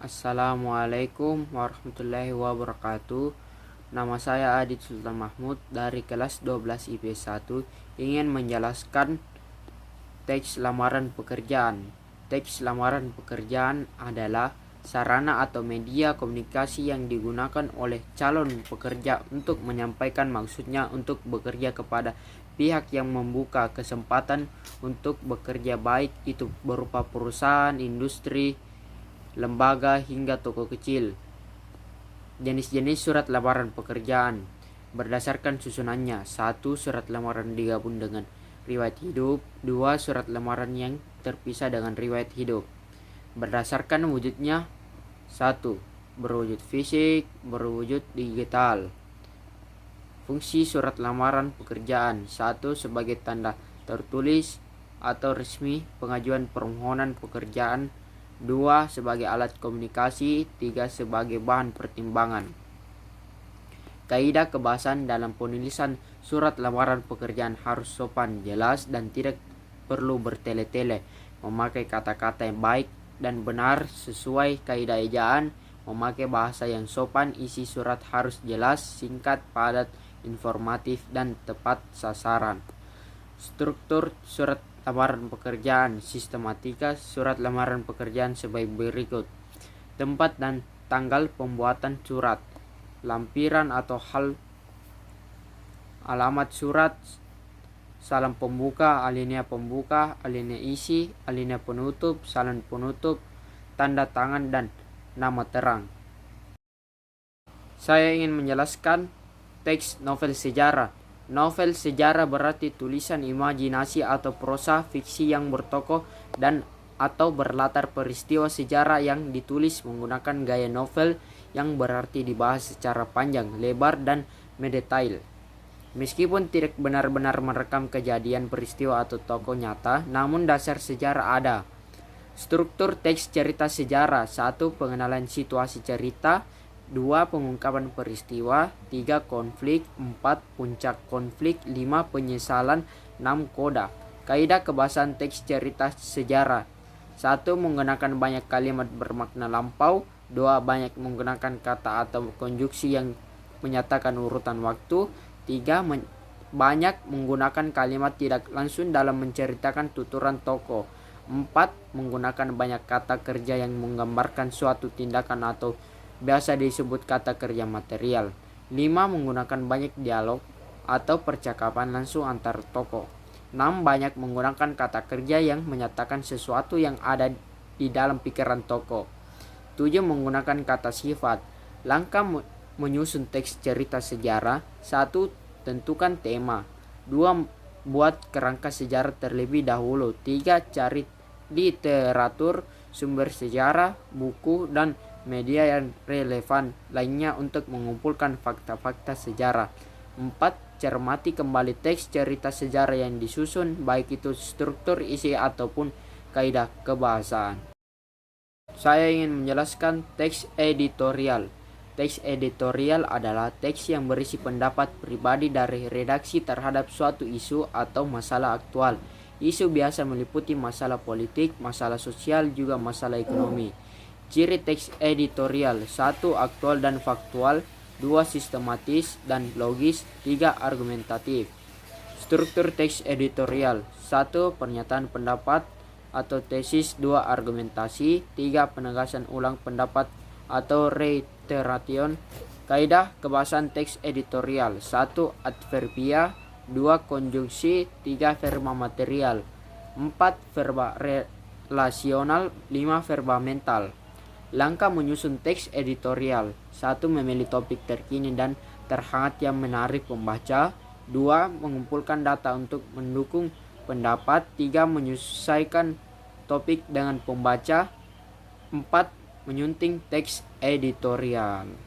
Assalamualaikum warahmatullahi wabarakatuh. Nama saya Adit Sultan Mahmud dari kelas 12 IPS 1 ingin menjelaskan teks lamaran pekerjaan. Teks lamaran pekerjaan adalah sarana atau media komunikasi yang digunakan oleh calon pekerja untuk menyampaikan maksudnya untuk bekerja kepada pihak yang membuka kesempatan untuk bekerja, baik itu berupa perusahaan, industri, lembaga, hingga toko kecil. Jenis-jenis surat lamaran pekerjaan berdasarkan susunannya. 1. Surat lamaran digabung dengan riwayat hidup. 2. Surat lamaran yang terpisah dengan riwayat hidup. Berdasarkan wujudnya: 1. Berwujud fisik, berwujud digital. Fungsi surat lamaran pekerjaan: 1. Sebagai tanda tertulis atau resmi pengajuan permohonan pekerjaan. 2. Sebagai alat komunikasi. 3. Sebagai bahan pertimbangan. Kaidah kebahasan dalam penulisan surat lamaran pekerjaan harus sopan, jelas, dan tidak perlu bertele-tele. Memakai kata-kata yang baik dan benar sesuai kaidah ejaan. Memakai bahasa yang sopan. Isi surat harus jelas, singkat, padat, informatif, dan tepat sasaran. Struktur surat lamaran pekerjaan: sistematika surat lamaran pekerjaan sebagai berikut. Tempat dan tanggal pembuatan surat, lampiran atau alamat surat, salam pembuka, alinea pembuka, alinea isi, alinea penutup, salam penutup, tanda tangan, dan nama terang. Saya ingin menjelaskan teks novel sejarah. Novel sejarah berarti tulisan imajinasi atau prosa fiksi yang bertokoh dan atau berlatar peristiwa sejarah yang ditulis menggunakan gaya novel, yang berarti dibahas secara panjang, lebar, dan mendetail. Meskipun tidak benar-benar merekam kejadian, peristiwa, atau tokoh nyata, namun dasar sejarah ada. Struktur teks cerita sejarah: 1. Pengenalan situasi cerita. 2. Pengungkapan peristiwa. 3. Konflik. 4. Puncak konflik. 5. Penyesalan. 6. Koda. Kaidah kebahasan teks cerita sejarah: 1. Menggunakan banyak kalimat bermakna lampau. 2. Banyak menggunakan kata atau konjuksi yang menyatakan urutan waktu. 3. Banyak menggunakan kalimat tidak langsung dalam menceritakan tuturan tokoh. 4. Menggunakan banyak kata kerja yang menggambarkan suatu tindakan atau biasa disebut kata kerja material. 5. Menggunakan banyak dialog atau percakapan langsung antar tokoh. 6. Banyak menggunakan kata kerja yang menyatakan sesuatu yang ada di dalam pikiran tokoh. 7. Menggunakan kata sifat. Langkah menyusun teks cerita sejarah: 1. Tentukan tema. 2. Buat kerangka sejarah terlebih dahulu. 3. Cari literatur, sumber sejarah, buku, dan media yang relevan lainnya untuk mengumpulkan fakta-fakta sejarah. 4. Cermati kembali teks cerita sejarah yang disusun, baik itu struktur, isi, ataupun kaidah kebahasaan. Saya ingin menjelaskan teks editorial. Teks editorial adalah teks yang berisi pendapat pribadi dari redaksi terhadap suatu isu atau masalah aktual. Isu biasa meliputi masalah politik, masalah sosial, juga masalah ekonomi. Ciri teks editorial: 1. Aktual dan faktual. 2. Sistematis dan logis. 3. Argumentatif. Struktur teks editorial: 1. Pernyataan pendapat atau tesis. 2. Argumentasi. 3. Penegasan ulang pendapat atau reiteration. Kaidah kebahasan teks editorial: 1. Adverbia. 2. Konjungsi. 3. Verba material. 4. Verba relasional. 5. Verba mental. Langkah menyusun teks editorial: 1. Memilih topik terkini dan terhangat yang menarik pembaca. 2. Mengumpulkan data untuk mendukung pendapat. 3. Menyesuaikan topik dengan pembaca. 4. Menyunting teks editorial.